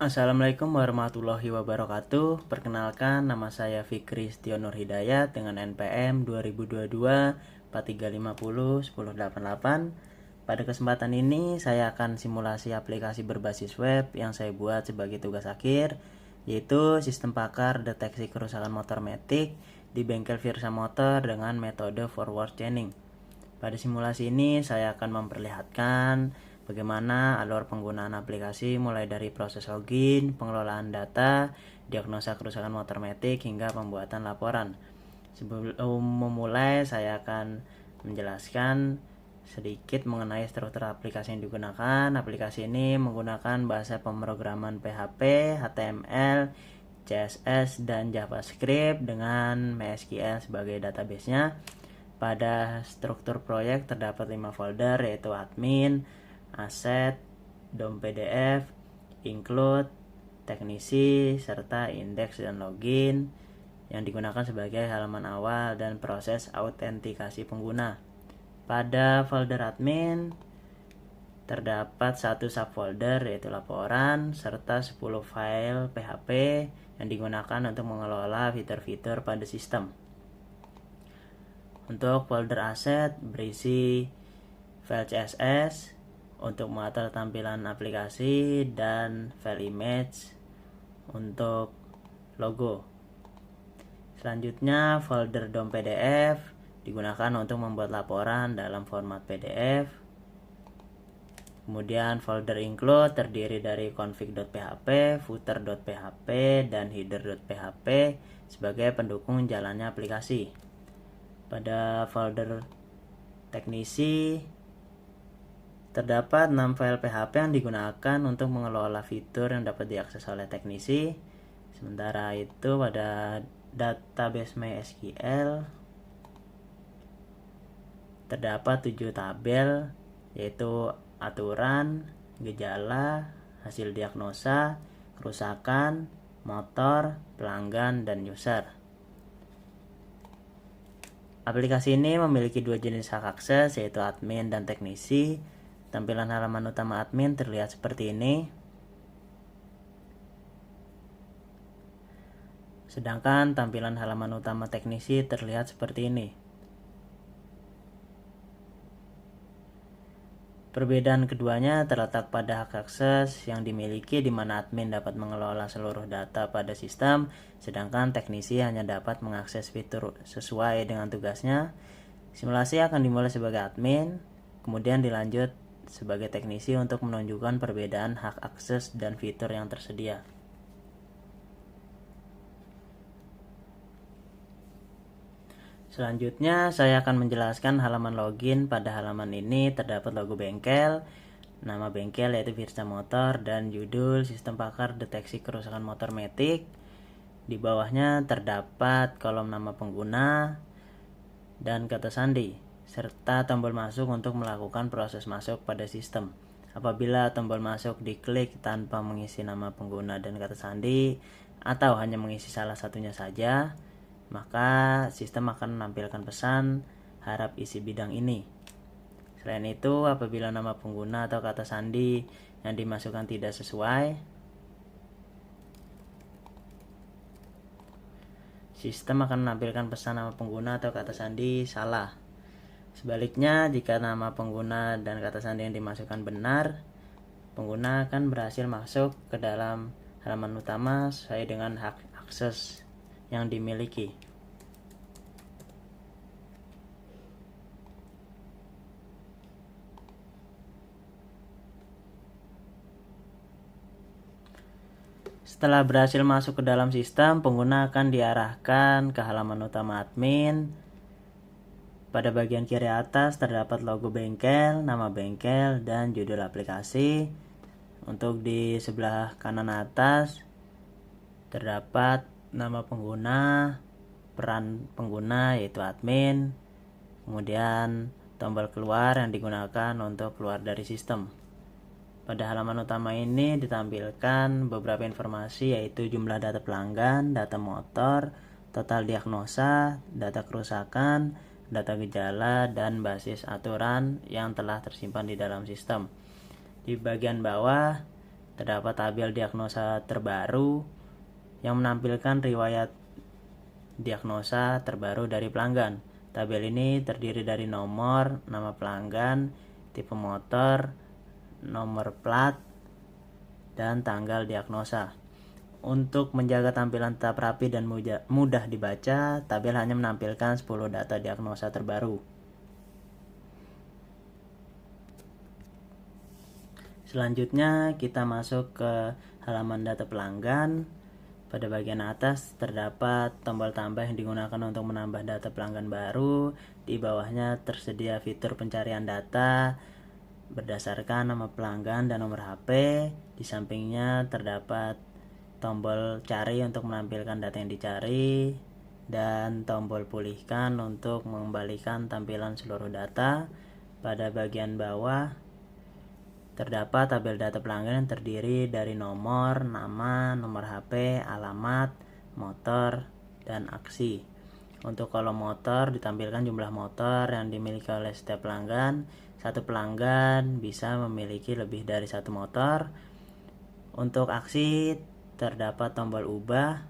Assalamualaikum warahmatullahi wabarakatuh. Perkenalkan, nama saya Fikri Setio Nur Hidayat dengan NPM 2022-4350-1088. Pada kesempatan ini saya akan simulasi aplikasi berbasis web yang saya buat sebagai tugas akhir, yaitu sistem pakar deteksi kerusakan motor matic di bengkel Virsa Motor dengan metode forward chaining. Pada simulasi ini saya akan memperlihatkan bagaimana alur penggunaan aplikasi mulai dari proses login, pengelolaan data, diagnosa kerusakan motor matic hingga pembuatan laporan. Sebelum memulai, saya akan menjelaskan sedikit mengenai struktur aplikasi yang digunakan. Aplikasi ini menggunakan bahasa pemrograman PHP, HTML, CSS, dan JavaScript dengan MySQL sebagai database-nya. Pada struktur proyek terdapat 5 folder, yaitu admin, aset, dom PDF, include, teknisi, serta indeks dan login yang digunakan sebagai halaman awal dan proses autentikasi pengguna. Pada folder admin terdapat satu subfolder, yaitu laporan, serta 10 file PHP yang digunakan untuk mengelola fitur-fitur pada sistem. Untuk folder aset berisi file CSS untuk mengatur tampilan aplikasi dan file image untuk logo. Selanjutnya, folder dom PDF digunakan untuk membuat laporan dalam format PDF. Kemudian folder include terdiri dari config.php, footer.php, dan header.php sebagai pendukung jalannya aplikasi. Pada folder teknisi terdapat 6 file PHP yang digunakan untuk mengelola fitur yang dapat diakses oleh teknisi. Sementara itu pada database MySQL terdapat 7 tabel, yaitu aturan, gejala, hasil diagnosa, kerusakan, motor, pelanggan, dan user. Aplikasi ini memiliki dua jenis hak akses, yaitu admin dan teknisi. Tampilan halaman utama admin terlihat seperti ini. Sedangkan tampilan halaman utama teknisi terlihat seperti ini. Perbedaan keduanya terletak pada hak akses yang dimiliki, di mana admin dapat mengelola seluruh data pada sistem, sedangkan teknisi hanya dapat mengakses fitur sesuai dengan tugasnya. Simulasi akan dimulai sebagai admin, kemudian dilanjut sebagai teknisi untuk menunjukkan perbedaan hak akses dan fitur yang tersedia. Selanjutnya, saya akan menjelaskan halaman login. Pada halaman ini terdapat logo bengkel, nama bengkel yaitu Virsa Motor, dan judul sistem pakar deteksi kerusakan motor matic. Di bawahnya terdapat kolom nama pengguna dan kata sandi, serta tombol masuk untuk melakukan proses masuk pada sistem. Apabila tombol masuk diklik tanpa mengisi nama pengguna dan kata sandi, atau hanya mengisi salah satunya saja, maka sistem akan menampilkan pesan harap isi bidang ini. Selain itu, apabila nama pengguna atau kata sandi yang dimasukkan tidak sesuai, sistem akan menampilkan pesan nama pengguna atau kata sandi salah. Sebaliknya, jika nama pengguna dan kata sandi yang dimasukkan benar, pengguna akan berhasil masuk ke dalam halaman utama sesuai dengan hak akses yang dimiliki. Setelah berhasil masuk ke dalam sistem, pengguna akan diarahkan ke halaman utama admin. Pada bagian kiri atas terdapat logo bengkel, nama bengkel, dan judul aplikasi. Untuk di sebelah kanan atas terdapat nama pengguna, peran pengguna yaitu admin, kemudian tombol keluar yang digunakan untuk keluar dari sistem. Pada halaman utama ini ditampilkan beberapa informasi, yaitu jumlah data pelanggan, data motor, total diagnosa, data kerusakan, data gejala, dan basis aturan yang telah tersimpan di dalam sistem. Di bagian bawah terdapat tabel diagnosa terbaru yang menampilkan riwayat diagnosa terbaru dari pelanggan. Tabel ini terdiri dari nomor, nama pelanggan, tipe motor, nomor plat, dan tanggal diagnosa. Untuk menjaga tampilan tetap rapi dan mudah dibaca, tabel hanya menampilkan 10 data diagnosa terbaru. Selanjutnya kita masuk ke halaman data pelanggan. Pada bagian atas terdapat tombol tambah yang digunakan untuk menambah data pelanggan baru. Di bawahnya tersedia fitur pencarian data berdasarkan nama pelanggan dan nomor HP. Di sampingnya terdapat tombol cari untuk menampilkan data yang dicari dan tombol pulihkan untuk mengembalikan tampilan seluruh data. Pada bagian bawah terdapat tabel data pelanggan yang terdiri dari nomor, nama, nomor HP, alamat, motor, dan aksi. Untuk kolom motor ditampilkan jumlah motor yang dimiliki oleh setiap pelanggan. Satu pelanggan bisa memiliki lebih dari satu motor. Untuk aksi terdapat tombol ubah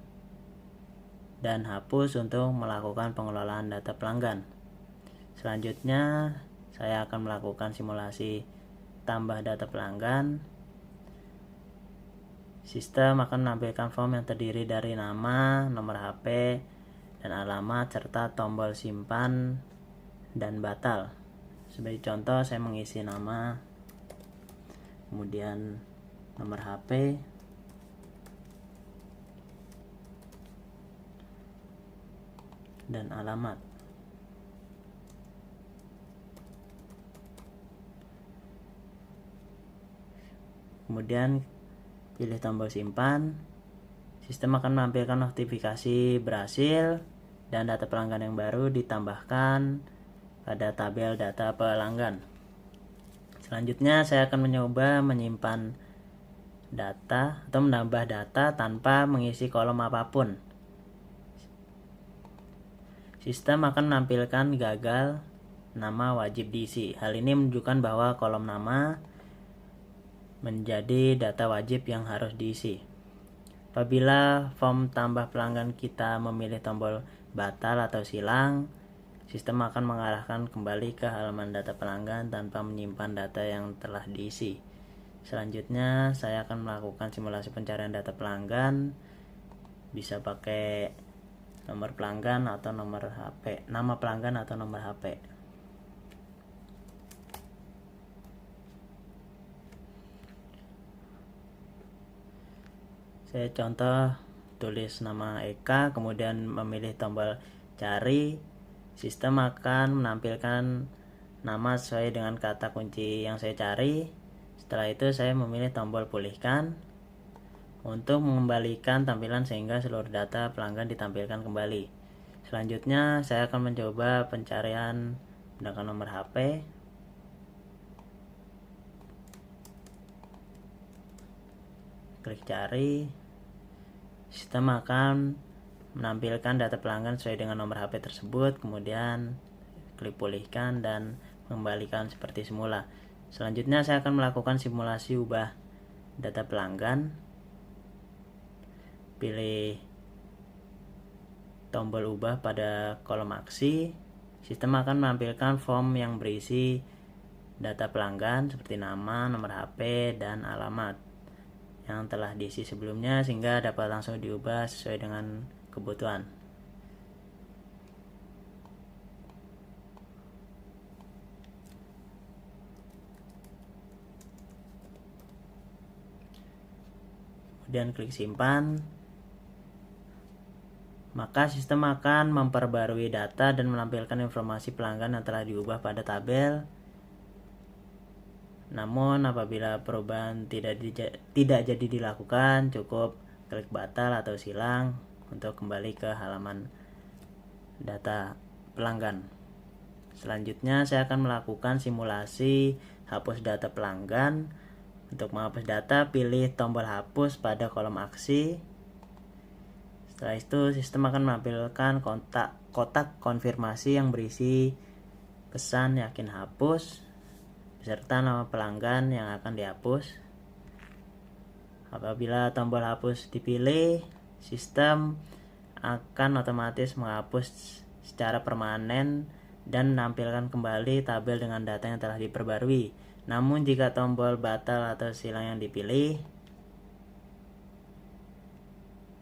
dan hapus untuk melakukan pengelolaan data pelanggan. Selanjutnya saya akan melakukan simulasi tambah data pelanggan. Sistem akan menampilkan form yang terdiri dari nama, nomor HP, dan alamat serta tombol simpan dan batal. Sebagai contoh, saya mengisi nama, kemudian nomor HP, dan alamat. Kemudian pilih tombol simpan. Sistem akan menampilkan notifikasi berhasil dan data pelanggan yang baru ditambahkan pada tabel data pelanggan. Selanjutnya saya akan mencoba menyimpan data atau menambah data tanpa mengisi kolom apapun. Sistem akan menampilkan gagal nama wajib diisi. Hal ini menunjukkan bahwa kolom nama menjadi data wajib yang harus diisi. Apabila form tambah pelanggan kita memilih tombol batal atau silang, sistem akan mengarahkan kembali ke halaman data pelanggan tanpa menyimpan data yang telah diisi. Selanjutnya saya akan melakukan simulasi pencarian data pelanggan. Bisa pakai nomor pelanggan atau nomor HP, nama pelanggan atau nomor HP. Saya contoh tulis nama Eka, kemudian memilih tombol cari. Sistem akan menampilkan nama sesuai dengan kata kunci yang saya cari. Setelah itu saya memilih tombol pulihkan untuk mengembalikan tampilan sehingga seluruh data pelanggan ditampilkan kembali. Selanjutnya saya akan mencoba pencarian menggunakan nomor HP. Klik cari. Sistem akan menampilkan data pelanggan sesuai dengan nomor HP tersebut, kemudian klik pulihkan dan mengembalikan seperti semula. Selanjutnya saya akan melakukan simulasi ubah data pelanggan. Pilih tombol ubah pada kolom aksi. Sistem akan menampilkan form yang berisi data pelanggan seperti nama, nomor HP, dan alamat yang telah diisi sebelumnya sehingga dapat langsung diubah sesuai dengan kebutuhan. Kemudian klik simpan. Maka sistem akan memperbarui data dan menampilkan informasi pelanggan yang telah diubah pada tabel. Namun apabila perubahan tidak jadi dilakukan, cukup klik batal atau silang untuk kembali ke halaman data pelanggan. Selanjutnya saya akan melakukan simulasi hapus data pelanggan. Untuk menghapus data, pilih tombol hapus pada kolom aksi. Setelah itu sistem akan menampilkan kotak konfirmasi yang berisi pesan yakin hapus beserta nama pelanggan yang akan dihapus. Apabila tombol hapus dipilih, sistem akan otomatis menghapus secara permanen dan menampilkan kembali tabel dengan data yang telah diperbarui. Namun jika tombol batal atau silang yang dipilih,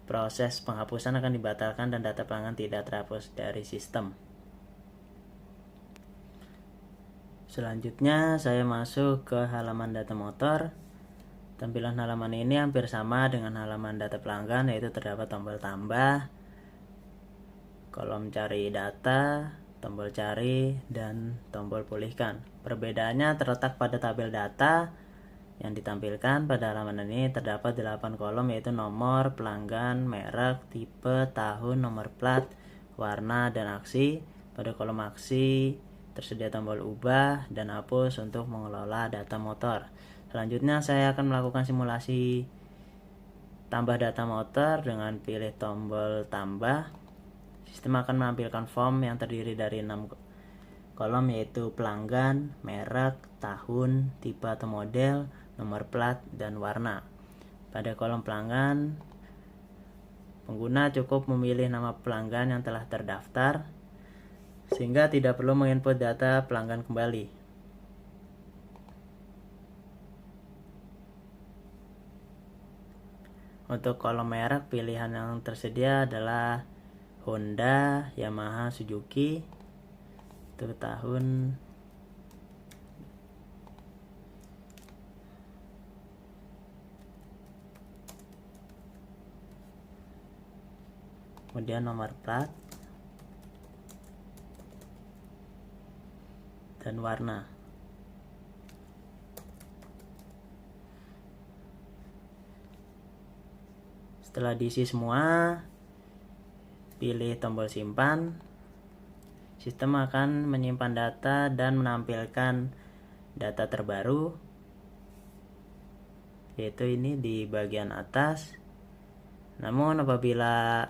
proses penghapusan akan dibatalkan dan data pelanggan tidak terhapus dari sistem. Selanjutnya saya masuk ke halaman data motor. Tampilan halaman ini hampir sama dengan halaman data pelanggan, yaitu terdapat tombol tambah, kolom cari data, tombol cari, dan tombol pulihkan. Perbedaannya terletak pada tabel data yang ditampilkan. Pada halaman ini terdapat 8 kolom, yaitu nomor, pelanggan, merek, tipe, tahun, nomor plat, warna, dan aksi. Pada kolom aksi tersedia tombol ubah dan hapus untuk mengelola data motor. Selanjutnya saya akan melakukan simulasi tambah data motor dengan pilih tombol tambah. Sistem akan menampilkan form yang terdiri dari 6 kolom, yaitu pelanggan, merek, tahun, tipe atau model, nomor plat, dan warna. Pada kolom pelanggan, pengguna cukup memilih nama pelanggan yang telah terdaftar, sehingga tidak perlu menginput data pelanggan kembali. Untuk kolom merek, pilihan yang tersedia adalah Honda, Yamaha, Suzuki. Itu tahun. Kemudian nomor plat dan warna. Setelah diisi semua, pilih tombol simpan. Sistem akan menyimpan data dan menampilkan data terbaru, yaitu ini di bagian atas. Namun apabila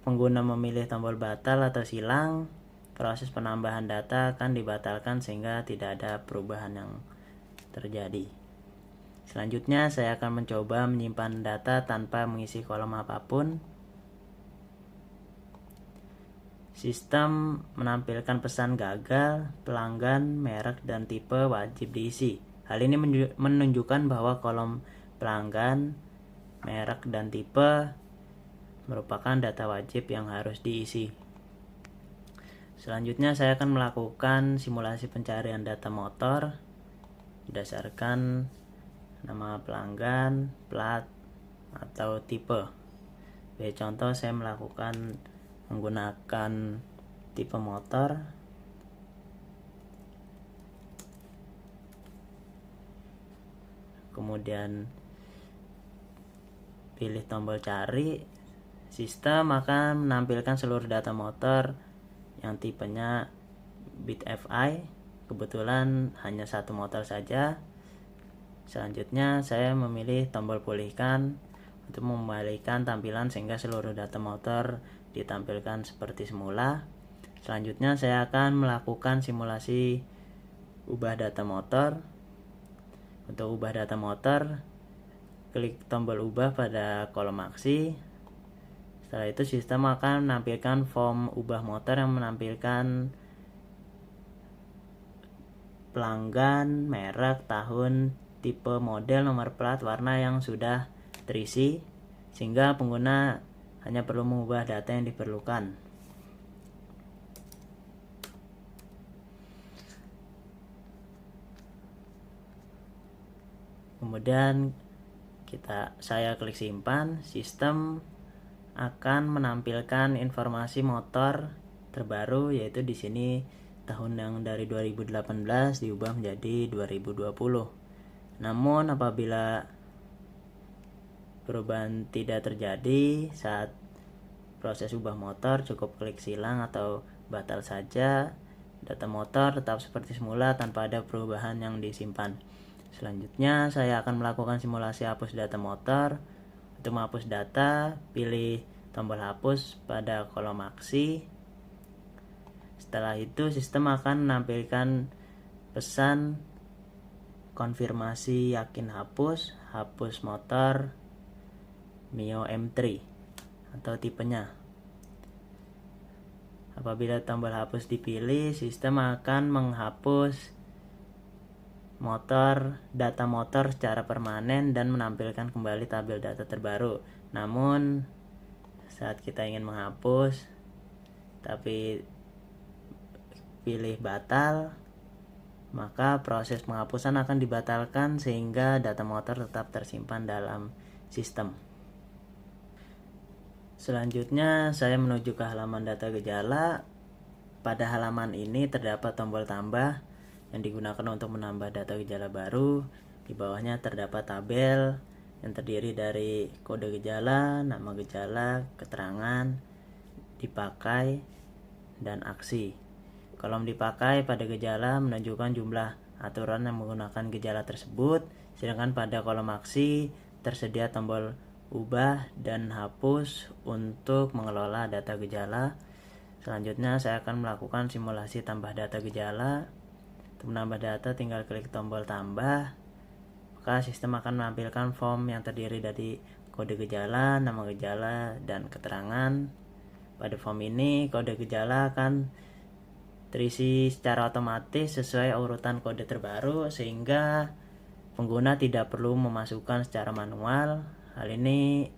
pengguna memilih tombol batal atau silang, proses penambahan data akan dibatalkan sehingga tidak ada perubahan yang terjadi. Selanjutnya saya akan mencoba menyimpan data tanpa mengisi kolom apapun. Sistem menampilkan pesan gagal, pelanggan, merek, dan tipe wajib diisi. Hal ini menunjukkan bahwa kolom pelanggan, merek, dan tipe merupakan data wajib yang harus diisi. Selanjutnya saya akan melakukan simulasi pencarian data motor berdasarkan nama pelanggan, plat, atau tipe. Sebagai contoh, saya melakukan menggunakan tipe motor. Kemudian pilih tombol cari. Sistem akan menampilkan seluruh data motor yang tipenya bit FI. Kebetulan hanya satu motor saja. Selanjutnya saya memilih tombol pulihkan untuk mengembalikan tampilan sehingga seluruh data motor ditampilkan seperti semula. Selanjutnya saya akan melakukan simulasi ubah data motor. Untuk ubah data motor, klik tombol ubah pada kolom aksi. Setelah itu sistem akan menampilkan form ubah motor yang menampilkan pelanggan, merek, tahun, tipe, model, nomor plat, warna yang sudah terisi, sehingga pengguna hanya perlu mengubah data yang diperlukan. Kemudian saya klik simpan. Sistem akan menampilkan informasi motor terbaru, yaitu di sini tahun yang dari 2018 diubah menjadi 2020. Namun apabila perubahan tidak terjadi saat proses ubah motor, cukup klik silang atau batal saja. Data motor tetap seperti semula tanpa ada perubahan yang disimpan. Selanjutnya saya akan melakukan simulasi hapus data motor. Untuk menghapus data, pilih tombol hapus pada kolom aksi. Setelah itu sistem akan menampilkan pesan konfirmasi yakin hapus, hapus motor Mio M3 atau tipenya. Apabila tombol hapus dipilih, sistem akan menghapus data motor secara permanen dan menampilkan kembali tabel data terbaru. Namun saat kita ingin menghapus tapi pilih batal, maka proses penghapusan akan dibatalkan sehingga data motor tetap tersimpan dalam sistem. Selanjutnya saya menuju ke halaman data gejala. Pada halaman ini terdapat tombol tambah yang digunakan untuk menambah data gejala baru. Di bawahnya terdapat tabel yang terdiri dari kode gejala, nama gejala, keterangan, dipakai, dan aksi. Kolom dipakai pada gejala menunjukkan jumlah aturan yang menggunakan gejala tersebut, sedangkan pada kolom aksi tersedia tombol ubah dan hapus untuk mengelola data gejala. Selanjutnya saya akan melakukan simulasi tambah data gejala. Untuk menambah data tinggal klik tombol tambah, maka sistem akan menampilkan form yang terdiri dari kode gejala, nama gejala, dan keterangan. Pada form ini kode gejala akan terisi secara otomatis sesuai urutan kode terbaru sehingga pengguna tidak perlu memasukkan secara manual. Hal ini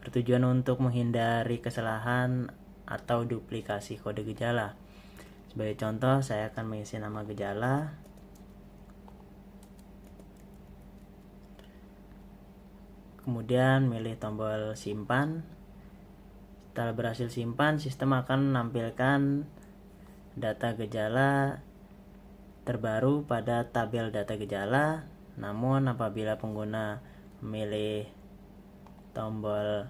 bertujuan untuk menghindari kesalahan atau duplikasi kode gejala. Sebagai contoh, saya akan mengisi nama gejala, kemudian milih tombol simpan. Setelah berhasil simpan, sistem akan menampilkan data gejala terbaru pada tabel data gejala. Namun apabila pengguna memilih tombol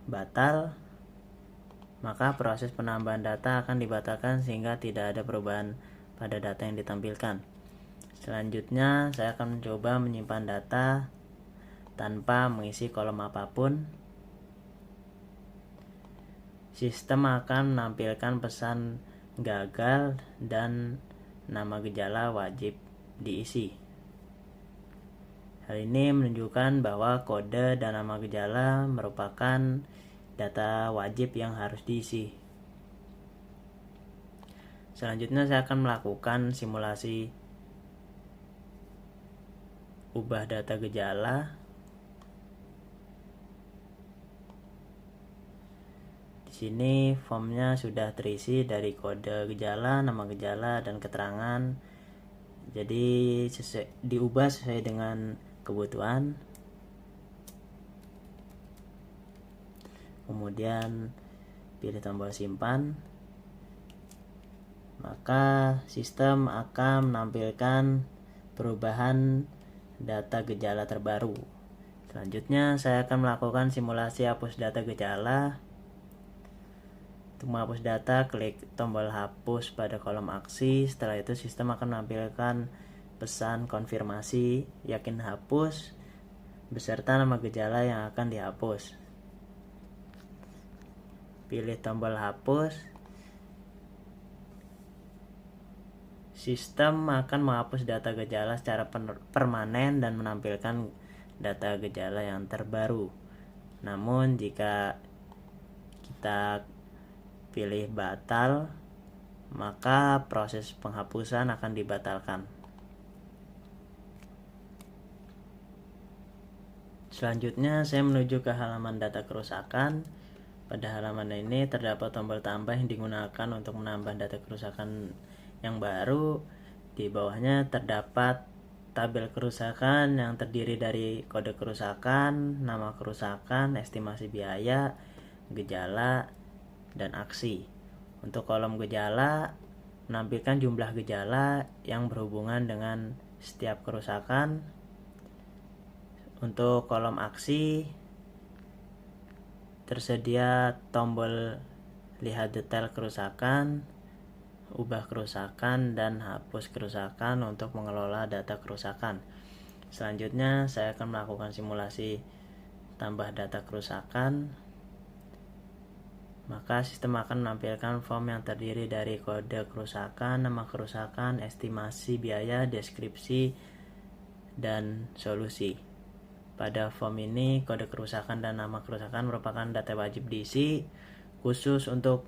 batal, maka proses penambahan data akan dibatalkan sehingga tidak ada perubahan pada data yang ditampilkan. Selanjutnya saya akan mencoba menyimpan data tanpa mengisi kolom apapun. Sistem akan menampilkan pesan gagal dan nama gejala wajib diisi. Hal ini menunjukkan bahwa kode dan nama gejala merupakan data wajib yang harus diisi. Selanjutnya saya akan melakukan simulasi ubah data gejala. Di sini formnya sudah terisi dari kode gejala, nama gejala, dan keterangan. Jadi diubah sesuai dengan kebutuhan. Kemudian pilih tombol simpan. Maka sistem akan menampilkan perubahan data gejala terbaru. Selanjutnya saya akan melakukan simulasi hapus data gejala. Untuk menghapus data, klik tombol hapus pada kolom aksi. Setelah itu sistem akan menampilkan pesan konfirmasi yakin hapus beserta nama gejala yang akan dihapus. Pilih tombol hapus. Sistem akan menghapus data gejala secara permanen dan menampilkan data gejala yang terbaru. Namun jika kita pilih batal, maka proses penghapusan akan dibatalkan. Selanjutnya saya menuju ke halaman data kerusakan. Pada halaman ini terdapat tombol tambah yang digunakan untuk menambah data kerusakan yang baru. Di bawahnya terdapat tabel kerusakan yang terdiri dari kode kerusakan, nama kerusakan, estimasi biaya, gejala, dan aksi. Untuk kolom gejala menampilkan jumlah gejala yang berhubungan dengan setiap kerusakan. Untuk kolom aksi tersedia tombol lihat detail kerusakan, ubah kerusakan, dan hapus kerusakan untuk mengelola data kerusakan. Selanjutnya saya akan melakukan simulasi tambah data kerusakan. Maka sistem akan menampilkan form yang terdiri dari kode kerusakan, nama kerusakan, estimasi biaya, deskripsi, dan solusi. Pada form ini, kode kerusakan dan nama kerusakan merupakan data wajib diisi. Khusus untuk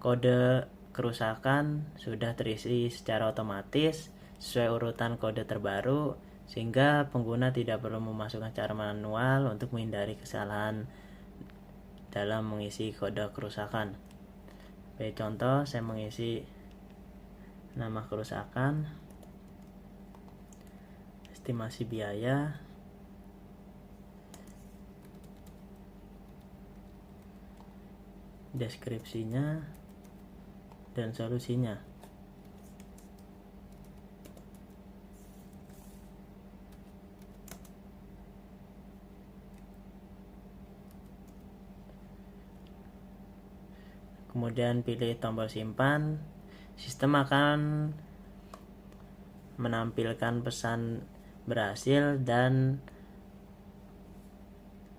kode kerusakan sudah terisi secara otomatis sesuai urutan kode terbaru, sehingga pengguna tidak perlu memasukkan cara manual untuk menghindari kesalahan dalam mengisi kode kerusakan. Sebagai contoh, saya mengisi nama kerusakan, estimasi biaya, deskripsinya, dan solusinya. Kemudian pilih tombol simpan. Sistem akan menampilkan pesan berhasil dan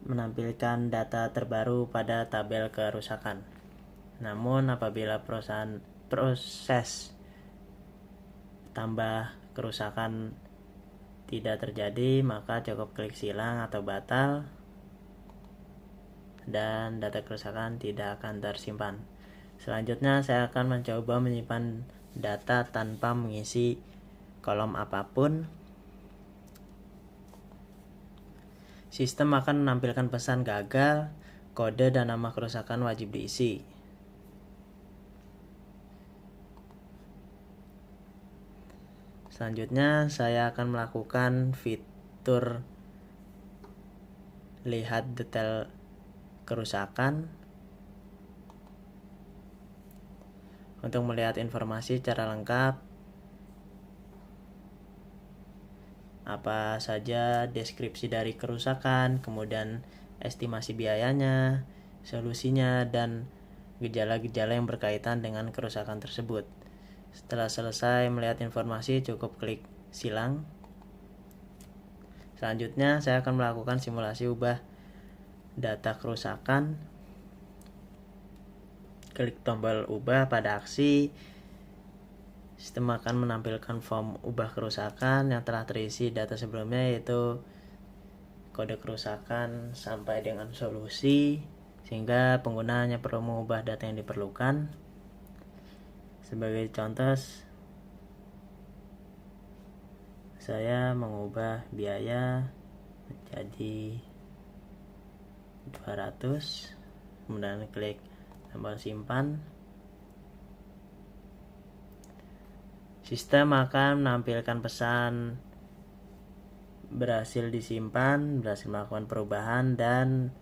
menampilkan data terbaru pada tabel kerusakan. Namun apabila proses tambah kerusakan tidak terjadi, maka cukup klik silang atau batal dan data kerusakan tidak akan tersimpan. Selanjutnya saya akan mencoba menyimpan data tanpa mengisi kolom apapun. Sistem akan menampilkan pesan gagal, kode dan nama kerusakan wajib diisi. Selanjutnya saya akan melakukan fitur lihat detail kerusakan. Untuk melihat informasi secara lengkap, apa saja deskripsi dari kerusakan, kemudian estimasi biayanya, solusinya, dan gejala-gejala yang berkaitan dengan kerusakan tersebut. Setelah selesai melihat informasi, cukup klik silang. Selanjutnya saya akan melakukan simulasi ubah data kerusakan. Klik tombol ubah pada aksi. Sistem akan menampilkan form ubah kerusakan yang telah terisi data sebelumnya, yaitu kode kerusakan sampai dengan solusi, sehingga pengguna hanya perlu mengubah data yang diperlukan. Sebagai contoh, saya mengubah biaya menjadi 200, kemudian klik tombol simpan. Sistem akan menampilkan pesan berhasil disimpan, berhasil melakukan perubahan, dan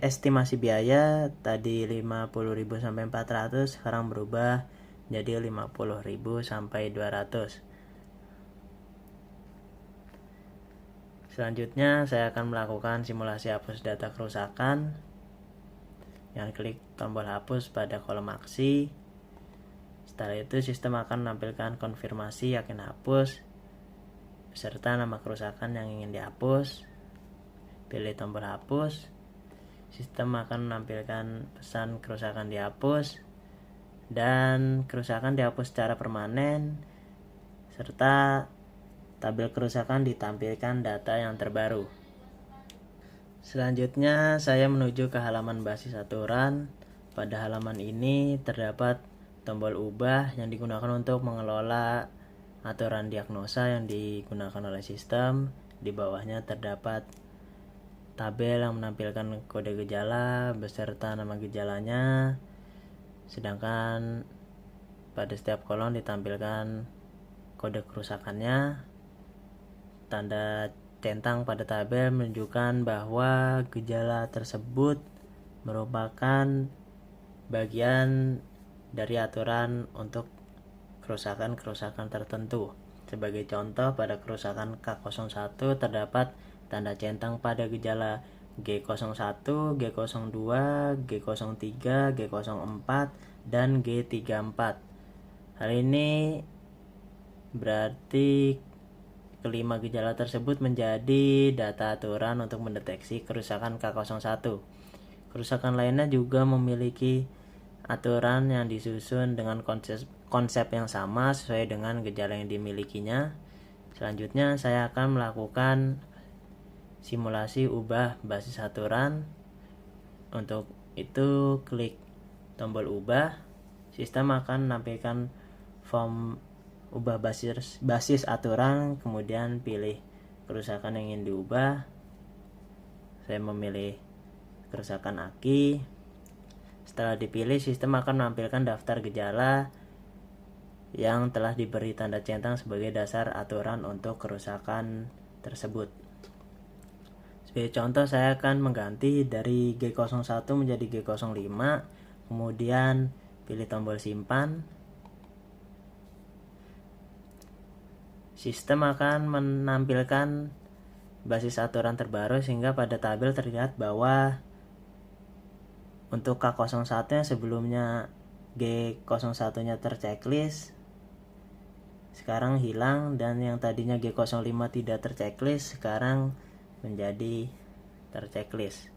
estimasi biaya tadi 50.000 sampai 400, sekarang berubah jadi 50.000 sampai 200. Selanjutnya saya akan melakukan simulasi hapus data kerusakan. Dengan klik tombol hapus pada kolom aksi. Setelah itu sistem akan menampilkan konfirmasi yakin hapus beserta nama kerusakan yang ingin dihapus. Pilih tombol hapus. Sistem akan menampilkan pesan kerusakan dihapus dan kerusakan dihapus secara permanen, serta tabel kerusakan ditampilkan data yang terbaru. Selanjutnya saya menuju ke halaman basis aturan. Pada halaman ini terdapat tombol ubah yang digunakan untuk mengelola aturan diagnosa yang digunakan oleh sistem. Di bawahnya terdapat tabel yang menampilkan kode gejala beserta nama gejalanya, sedangkan pada setiap kolom ditampilkan kode kerusakannya. Tanda centang pada tabel menunjukkan bahwa gejala tersebut merupakan bagian dari aturan untuk kerusakan-kerusakan tertentu. Sebagai contoh, pada kerusakan K01 terdapat tanda centang pada gejala G01, G02, G03, G04, dan G34. Hal ini berarti kelima gejala tersebut menjadi data aturan untuk mendeteksi kerusakan K01. Kerusakan lainnya juga memiliki aturan yang disusun dengan konsep yang sama sesuai dengan gejala yang dimilikinya. Selanjutnya saya akan melakukan simulasi ubah basis aturan. Untuk itu klik tombol ubah. Sistem akan menampilkan form ubah basis aturan, kemudian pilih kerusakan yang ingin diubah. Saya memilih kerusakan aki. Setelah dipilih, sistem akan menampilkan daftar gejala yang telah diberi tanda centang sebagai dasar aturan untuk kerusakan tersebut. Sebagai contoh, saya akan mengganti dari G01 menjadi G05, kemudian pilih tombol simpan. Sistem akan menampilkan basis aturan terbaru sehingga pada tabel terlihat bahwa untuk K01 yang sebelumnya G01-nya terchecklist sekarang hilang, dan yang tadinya G05 tidak terchecklist sekarang menjadi terchecklist.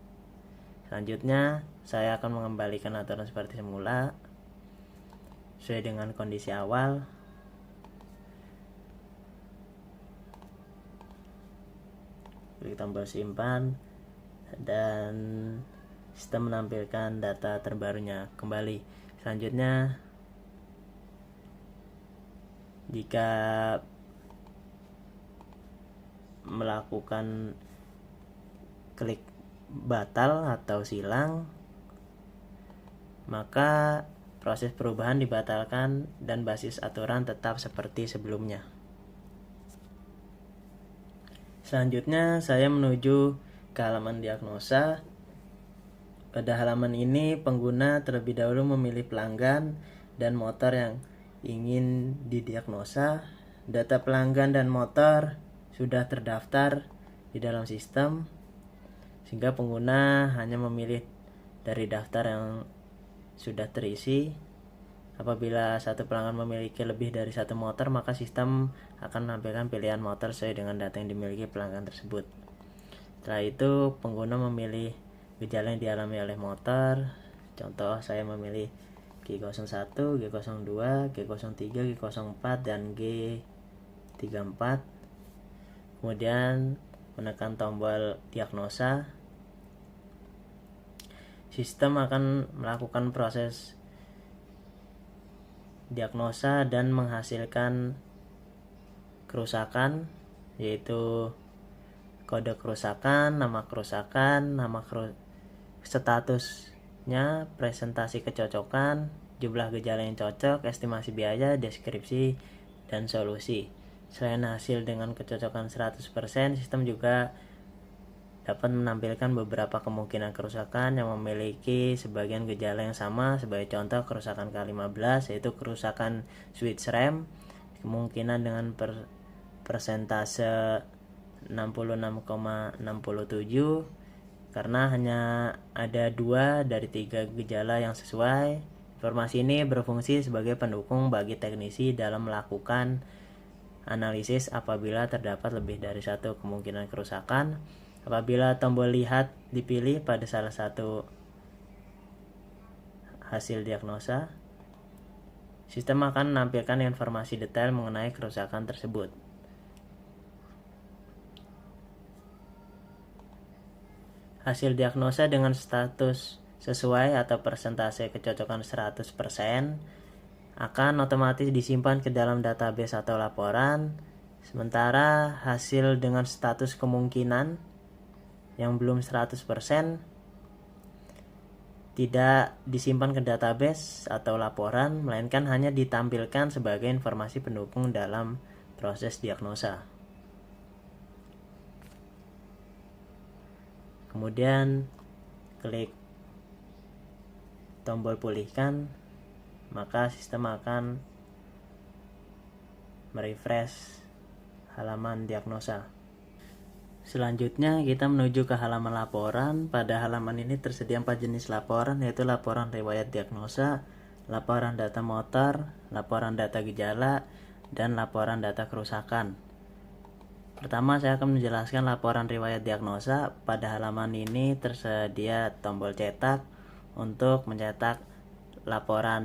Selanjutnya saya akan mengembalikan aturan seperti semula sesuai dengan kondisi awal. Klik tombol simpan dan sistem menampilkan data terbarunya kembali. Selanjutnya, jika melakukan klik batal atau silang, maka proses perubahan dibatalkan dan basis aturan tetap seperti sebelumnya. Selanjutnya saya menuju ke halaman diagnosa. Pada halaman ini pengguna terlebih dahulu memilih pelanggan dan motor yang ingin didiagnosa. Data pelanggan dan motor sudah terdaftar di dalam sistem, sehingga pengguna hanya memilih dari daftar yang sudah terisi. Apabila satu pelanggan memiliki lebih dari satu motor, maka sistem akan menampilkan pilihan motor sesuai dengan data yang dimiliki pelanggan tersebut. Setelah itu, pengguna memilih gejala yang dialami oleh motor. Contoh, saya memilih G01, G02, G03, G04, dan G34. Kemudian menekan tombol diagnosa. Sistem akan melakukan proses diagnosa dan menghasilkan kerusakan, yaitu kode kerusakan, nama statusnya, presentasi kecocokan, jumlah gejala yang cocok, estimasi biaya, deskripsi, dan solusi. Selain hasil dengan kecocokan 100%, sistem juga dapat menampilkan beberapa kemungkinan kerusakan yang memiliki sebagian gejala yang sama. Sebagai contoh, kerusakan K15 yaitu kerusakan switch rem, kemungkinan dengan persentase 66,67 karena hanya ada 2 dari 3 gejala yang sesuai. Informasi ini berfungsi sebagai pendukung bagi teknisi dalam melakukan analisis apabila terdapat lebih dari satu kemungkinan kerusakan. Apabila tombol lihat dipilih pada salah satu hasil diagnosa, sistem akan menampilkan informasi detail mengenai kerusakan tersebut. Hasil diagnosa dengan status sesuai atau persentase kecocokan 100% akan otomatis disimpan ke dalam database atau laporan, sementara hasil dengan status kemungkinan yang belum 100% tidak disimpan ke database atau laporan, melainkan hanya ditampilkan sebagai informasi pendukung dalam proses diagnosa. Kemudian klik tombol pulihkan, maka sistem akan merefresh halaman diagnosa. Selanjutnya kita menuju ke halaman laporan. Pada halaman ini tersedia 4 jenis laporan, yaitu laporan riwayat diagnosa, laporan data motor, laporan data gejala, dan laporan data kerusakan. Pertama, saya akan menjelaskan laporan riwayat diagnosa. Pada halaman ini tersedia tombol cetak untuk mencetak laporan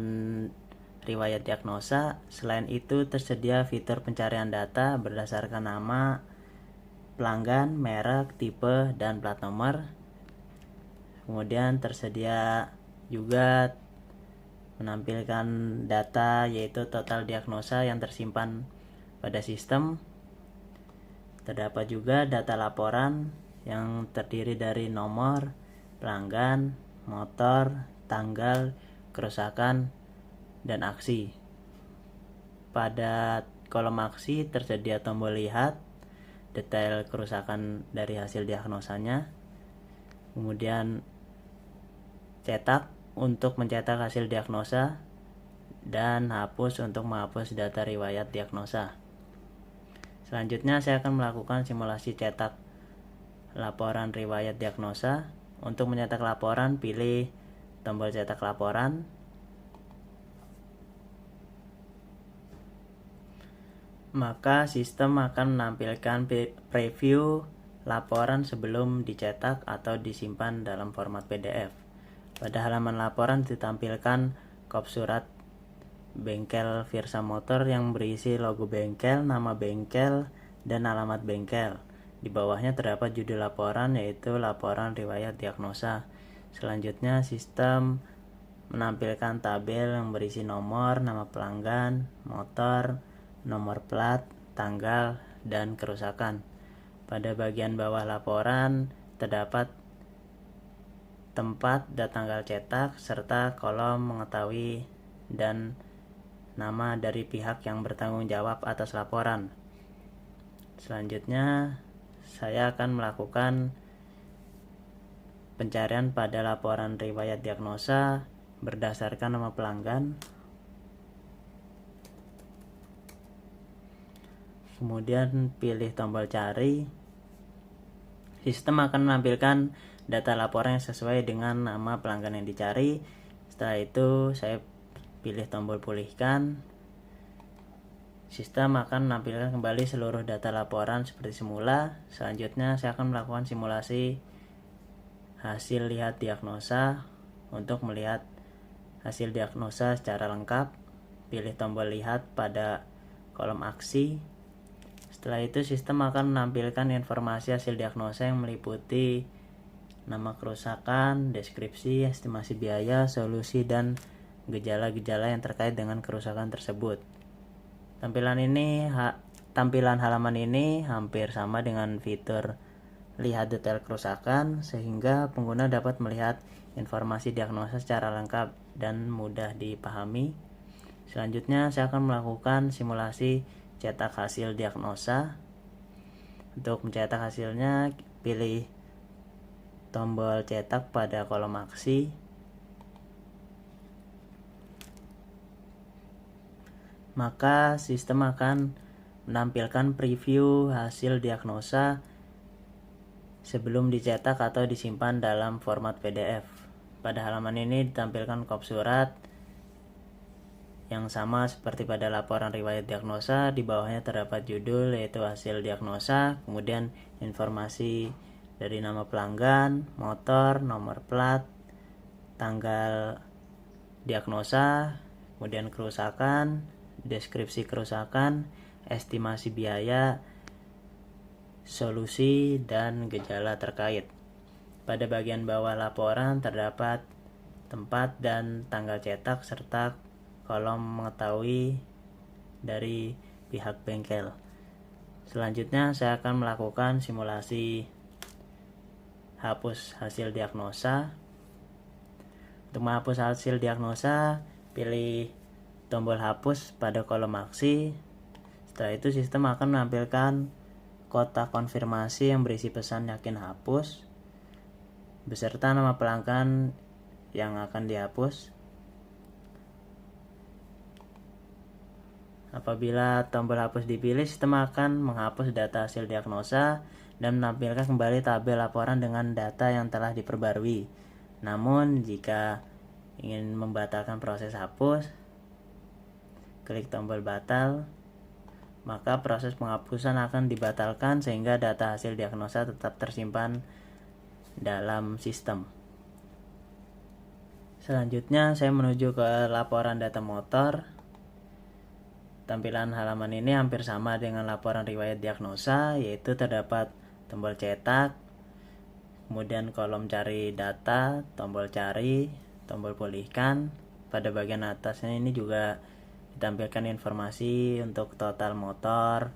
riwayat diagnosa. Selain itu tersedia fitur pencarian data berdasarkan nama pelanggan, merek, tipe, dan plat nomor. Kemudian tersedia juga menampilkan data yaitu total diagnosa yang tersimpan pada sistem. Terdapat juga data laporan yang terdiri dari nomor pelanggan, motor, tanggal, kerusakan, dan aksi. Pada kolom aksi tersedia tombol lihat detail kerusakan dari hasil diagnosanya, kemudian cetak untuk mencetak hasil diagnosa, dan hapus untuk menghapus data riwayat diagnosa. Selanjutnya saya akan melakukan simulasi cetak laporan riwayat diagnosa. Untuk mencetak laporan, pilih tombol cetak laporan. Maka sistem akan menampilkan preview laporan sebelum dicetak atau disimpan dalam format PDF. Pada halaman laporan ditampilkan kop surat bengkel Virsa Motor yang berisi logo bengkel, nama bengkel, dan alamat bengkel. Di bawahnya terdapat judul laporan yaitu laporan riwayat diagnosa. Selanjutnya sistem menampilkan tabel yang berisi nomor, nama pelanggan, motor, nomor plat, tanggal, dan kerusakan. Pada bagian bawah laporan terdapat tempat dan tanggal cetak serta kolom mengetahui dan nama dari pihak yang bertanggung jawab atas laporan. Selanjutnya saya akan melakukan pencarian pada laporan riwayat diagnosa berdasarkan nama pelanggan. Kemudian pilih tombol cari. Sistem akan menampilkan data laporan yang sesuai dengan nama pelanggan yang dicari. Setelah itu saya pilih tombol pulihkan. Sistem akan menampilkan kembali seluruh data laporan seperti semula. Selanjutnya saya akan melakukan simulasi hasil lihat diagnosa. Untuk melihat hasil diagnosa secara lengkap, pilih tombol lihat pada kolom aksi. Setelah itu sistem akan menampilkan informasi hasil diagnosa yang meliputi nama kerusakan, deskripsi, estimasi biaya, solusi, dan gejala-gejala yang terkait dengan kerusakan tersebut. Tampilan halaman ini hampir sama dengan fitur lihat detail kerusakan, sehingga pengguna dapat melihat informasi diagnosa secara lengkap dan mudah dipahami. Selanjutnya saya akan melakukan simulasi cetak hasil diagnosa. Untuk mencetak hasilnya, pilih tombol cetak pada kolom aksi. Maka sistem akan menampilkan preview hasil diagnosa sebelum dicetak atau disimpan dalam format PDF. Pada halaman ini ditampilkan kop surat yang sama seperti pada laporan riwayat diagnosa. Di bawahnya terdapat judul yaitu hasil diagnosa, kemudian informasi dari nama pelanggan, motor, nomor plat, tanggal diagnosa, kemudian kerusakan, deskripsi kerusakan, estimasi biaya, solusi, dan gejala terkait. Pada bagian bawah laporan terdapat tempat dan tanggal cetak serta kolom mengetahui dari pihak bengkel. Selanjutnya saya akan melakukan simulasi hapus hasil diagnosa. Untuk menghapus hasil diagnosa, pilih tombol hapus pada kolom aksi. Setelah itu sistem akan menampilkan kotak konfirmasi yang berisi pesan yakin hapus beserta nama pelanggan yang akan dihapus. Apabila tombol hapus dipilih, sistem akan menghapus data hasil diagnosa dan menampilkan kembali tabel laporan dengan data yang telah diperbarui. Namun jika ingin membatalkan proses hapus, klik tombol batal, maka proses penghapusan akan dibatalkan sehingga data hasil diagnosa tetap tersimpan dalam sistem. Selanjutnya saya menuju ke laporan data motor. tampilan halaman ini hampir sama dengan laporan riwayat diagnosa, yaitu terdapat tombol cetak, kemudian kolom cari data, tombol cari, tombol pulihkan. Pada bagian atasnya ini juga ditampilkan informasi untuk total motor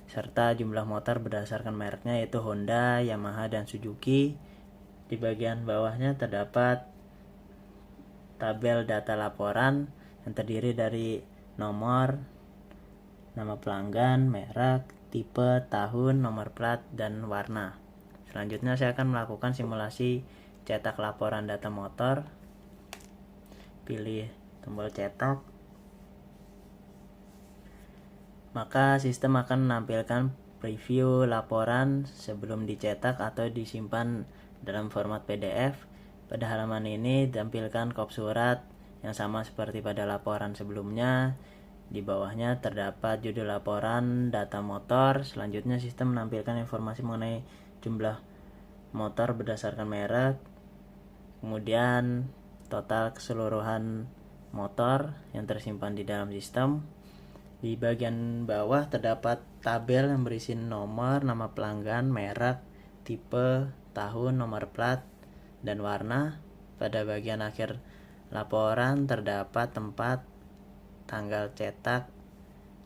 serta jumlah motor berdasarkan mereknya, yaitu Honda, Yamaha, dan Suzuki. Di bagian bawahnya terdapat tabel data laporan yang terdiri dari nomor, nama pelanggan, merek, tipe, tahun, nomor plat, dan warna. Selanjutnya saya akan melakukan simulasi cetak laporan data motor. Pilih tombol cetak. Maka sistem akan menampilkan preview laporan sebelum dicetak atau disimpan dalam format PDF. Pada halaman ini ditampilkan kop surat yang sama seperti pada laporan sebelumnya. Di bawahnya terdapat judul laporan data motor. Selanjutnya sistem menampilkan informasi mengenai jumlah motor berdasarkan merek, kemudian total keseluruhan motor yang tersimpan di dalam sistem. Di bagian bawah terdapat tabel yang berisi nomor, nama pelanggan, merek, tipe, tahun, nomor plat, dan warna. Pada bagian akhir laporan terdapat tempat, tanggal cetak,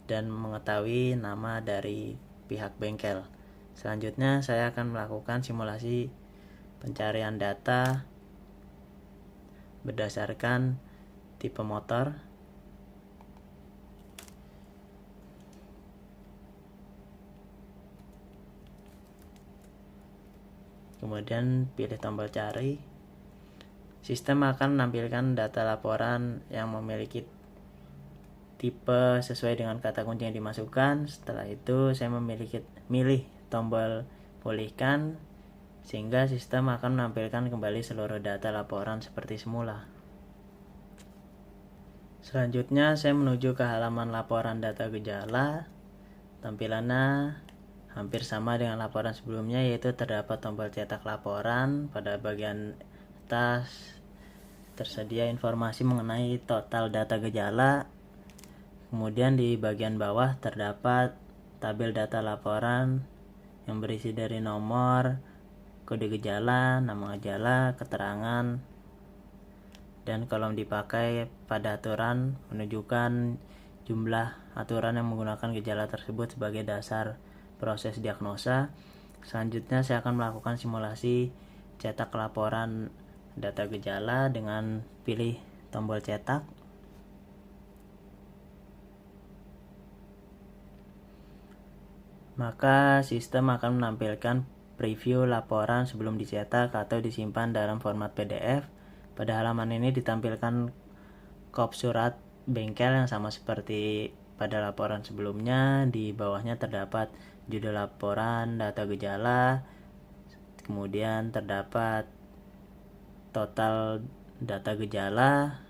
dan mengetahui nama dari pihak bengkel. Selanjutnya saya akan melakukan simulasi pencarian data berdasarkan tipe motor. Kemudian pilih tombol cari. Sistem akan menampilkan data laporan yang memiliki tipe sesuai dengan kata kunci yang dimasukkan. Setelah itu saya milih tombol pulihkan, sehingga sistem akan menampilkan kembali seluruh data laporan seperti semula. Selanjutnya saya menuju ke halaman laporan data gejala. Tampilannya hampir sama dengan laporan sebelumnya, yaitu terdapat tombol cetak laporan. Pada bagian atas tersedia informasi mengenai total data gejala. Kemudian di bagian bawah terdapat tabel data laporan yang berisi dari nomor, kode gejala, nama gejala, keterangan, dan kolom dipakai pada aturan menunjukkan jumlah aturan yang menggunakan gejala tersebut sebagai dasar proses diagnosa. Selanjutnya saya akan melakukan simulasi cetak laporan data gejala dengan pilih tombol cetak. Maka sistem akan menampilkan preview laporan sebelum dicetak atau disimpan dalam format PDF. Pada halaman ini ditampilkan kop surat bengkel yang sama seperti pada laporan sebelumnya. Di bawahnya terdapat judul laporan data gejala, kemudian terdapat total data gejala,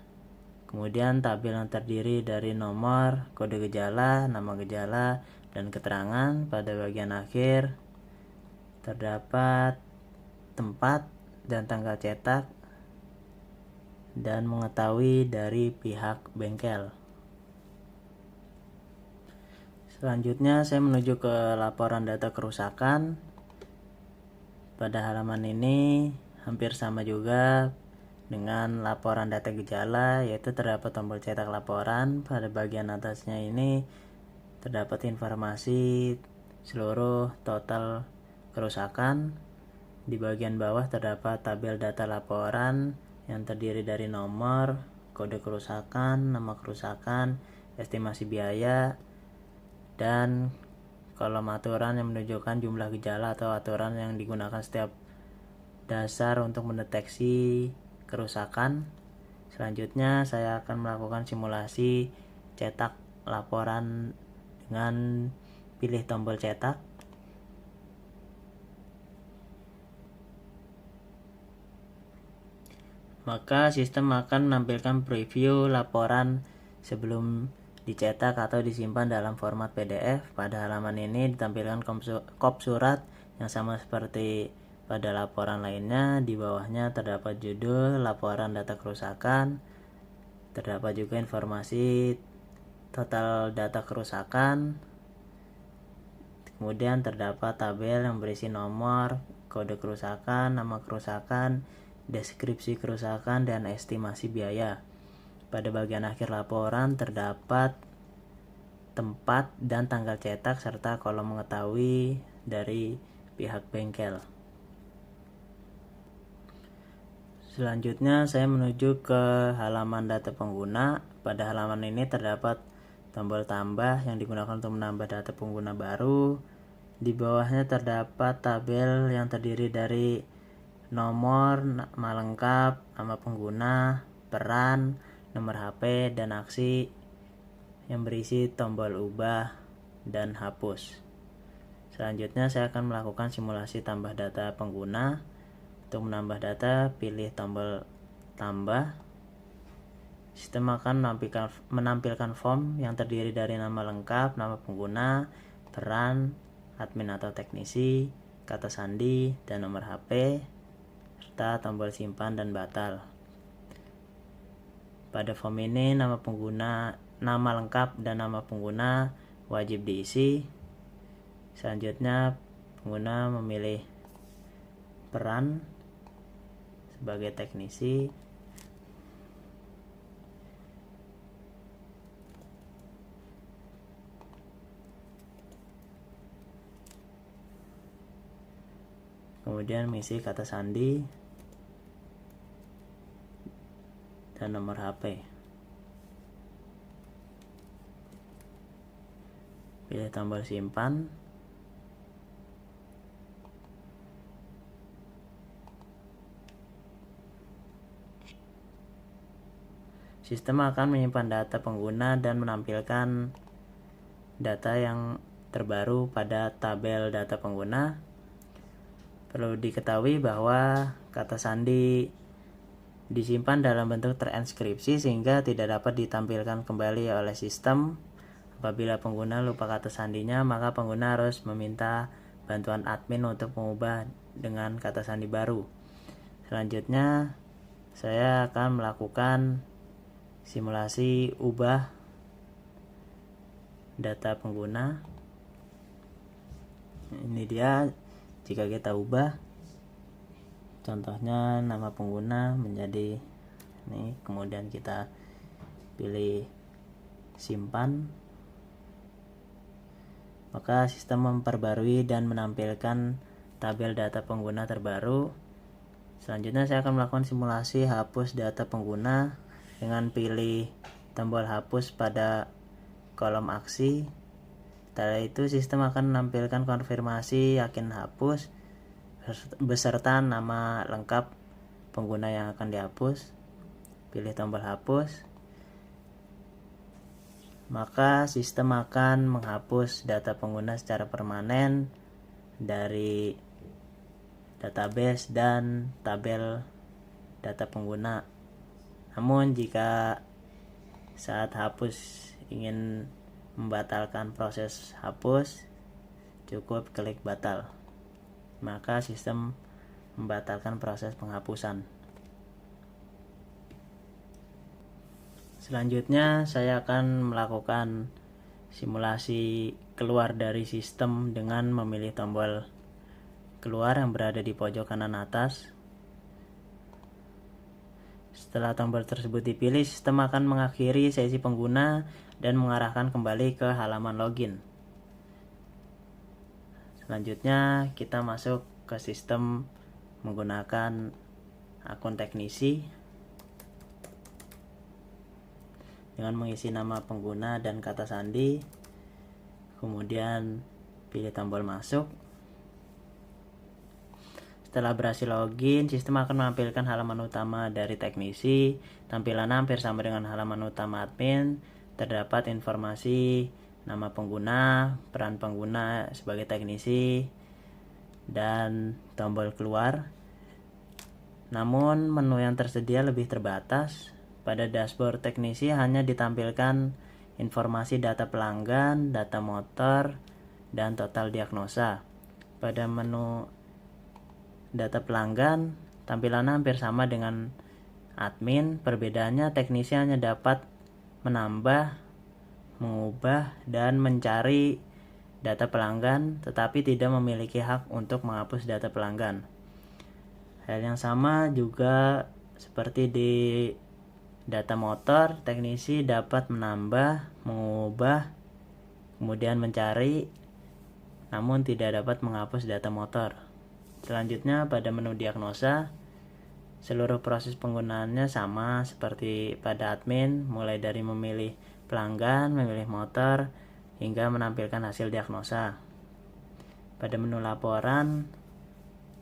kemudian tabel yang terdiri dari nomor, kode gejala, nama gejala, dan keterangan. Pada bagian akhir terdapat tempat dan tanggal cetak dan mengetahui dari pihak bengkel. Selanjutnya saya menuju ke laporan data kerusakan. Pada halaman ini hampir sama juga dengan laporan data gejala, yaitu terdapat tombol cetak laporan. Pada bagian atasnya ini terdapat informasi seluruh total kerusakan. Di bagian bawah terdapat tabel data laporan yang terdiri dari nomor, kode kerusakan, nama kerusakan, estimasi biaya, dan kolom aturan yang menunjukkan jumlah gejala atau aturan yang digunakan setiap dasar untuk mendeteksi kerusakan. Selanjutnya saya akan melakukan simulasi cetak laporan dengan pilih tombol cetak. Maka sistem akan menampilkan preview laporan sebelum dicetak atau disimpan dalam format PDF. Pada halaman ini ditampilkan kop surat yang sama seperti pada laporan lainnya. Di bawahnya terdapat judul laporan data kerusakan. Terdapat juga informasi total data kerusakan. Kemudian terdapat tabel yang berisi nomor, kode kerusakan, nama kerusakan, deskripsi kerusakan, dan estimasi biaya. Pada bagian akhir laporan terdapat tempat dan tanggal cetak serta kolom mengetahui dari pihak bengkel. Selanjutnya saya menuju ke halaman data pengguna. Pada halaman ini terdapat tombol tambah yang digunakan untuk menambah data pengguna baru. Di bawahnya terdapat tabel yang terdiri dari nomor, nama lengkap, nama pengguna, peran, nomor HP, dan aksi yang berisi tombol ubah dan hapus. Selanjutnya saya akan melakukan simulasi tambah data pengguna. Untuk menambah data, pilih tombol tambah. Sistem akan menampilkan form yang terdiri dari nama lengkap, nama pengguna, peran, admin atau teknisi, kata sandi, dan nomor HP, serta tombol simpan dan batal. Pada form ini nama lengkap dan nama pengguna wajib diisi. Selanjutnya pengguna memilih peran sebagai teknisi, kemudian mengisi kata sandi dan nomor HP. Pilih tombol simpan. Sistem akan menyimpan data pengguna dan menampilkan data yang terbaru pada tabel data pengguna. Perlu diketahui bahwa kata sandi disimpan dalam bentuk terinskripsi sehingga tidak dapat ditampilkan kembali oleh sistem. Apabila pengguna lupa kata sandinya, maka pengguna harus meminta bantuan admin untuk mengubah dengan kata sandi baru. Selanjutnya, saya akan melakukan simulasi ubah data pengguna. Ini dia jika kita ubah, contohnya nama pengguna menjadi ini, kemudian kita pilih simpan, maka sistem memperbarui dan menampilkan tabel data pengguna terbaru. Selanjutnya saya akan melakukan simulasi hapus data pengguna dengan pilih tombol hapus pada kolom aksi. Setelah itu sistem akan menampilkan konfirmasi yakin hapus beserta nama lengkap pengguna yang akan dihapus. Pilih tombol hapus, maka sistem akan menghapus data pengguna secara permanen dari database dan tabel data pengguna. Namun jika saat hapus ingin membatalkan proses hapus, cukup klik batal, maka sistem membatalkan proses penghapusan. Selanjutnya saya akan melakukan simulasi keluar dari sistem dengan memilih tombol keluar yang berada di pojok kanan atas. Setelah tombol tersebut dipilih, sistem akan mengakhiri sesi pengguna dan mengarahkan kembali ke halaman login. Selanjutnya kita masuk ke sistem menggunakan akun teknisi dengan mengisi nama pengguna dan kata sandi, kemudian pilih tombol masuk. Setelah berhasil login, sistem akan menampilkan halaman utama dari teknisi. Tampilan hampir sama dengan halaman utama admin. Terdapat informasi nama pengguna, peran pengguna sebagai teknisi, dan tombol keluar. Namun menu yang tersedia lebih terbatas. Pada dashboard teknisi hanya ditampilkan informasi data pelanggan, data motor, dan total diagnosa. Pada menu data pelanggan, tampilan hampir sama dengan admin. Perbedaannya teknisi hanya dapat menambah, mengubah, dan mencari data pelanggan, tetapi tidak memiliki hak untuk menghapus data pelanggan. Hal yang sama juga seperti di data motor, teknisi dapat menambah, mengubah, kemudian mencari, namun tidak dapat menghapus data motor. Selanjutnya pada menu diagnosa, seluruh proses penggunaannya sama seperti pada admin, mulai dari memilih pelanggan, memilih motor, hingga menampilkan hasil diagnosa. Pada menu laporan,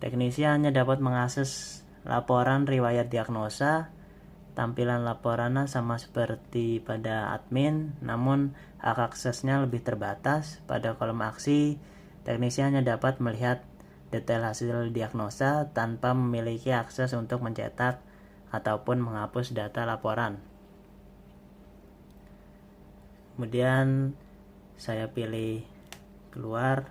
teknisi hanya dapat mengakses laporan riwayat diagnosa. Tampilan laporannya sama seperti pada admin, namun hak aksesnya lebih terbatas. Pada kolom aksi, teknisi hanya dapat melihat detail hasil diagnosa tanpa memiliki akses untuk mencetak ataupun menghapus data laporan. Kemudian saya pilih keluar,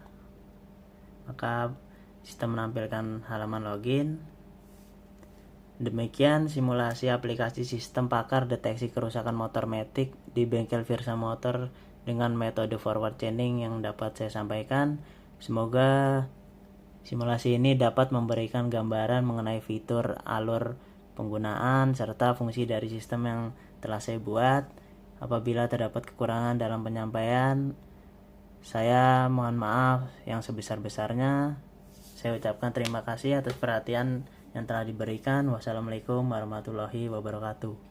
maka sistem menampilkan halaman login. Demikian simulasi aplikasi sistem pakar deteksi kerusakan motor matic di bengkel Virsa Motor dengan metode forward chaining yang dapat saya sampaikan. Semoga simulasi ini dapat memberikan gambaran mengenai fitur, alur penggunaan, serta fungsi dari sistem yang telah saya buat. Apabila terdapat kekurangan dalam penyampaian, saya mohon maaf yang sebesar-besarnya. Saya ucapkan terima kasih atas perhatian yang telah diberikan. Wassalamualaikum warahmatullahi wabarakatuh.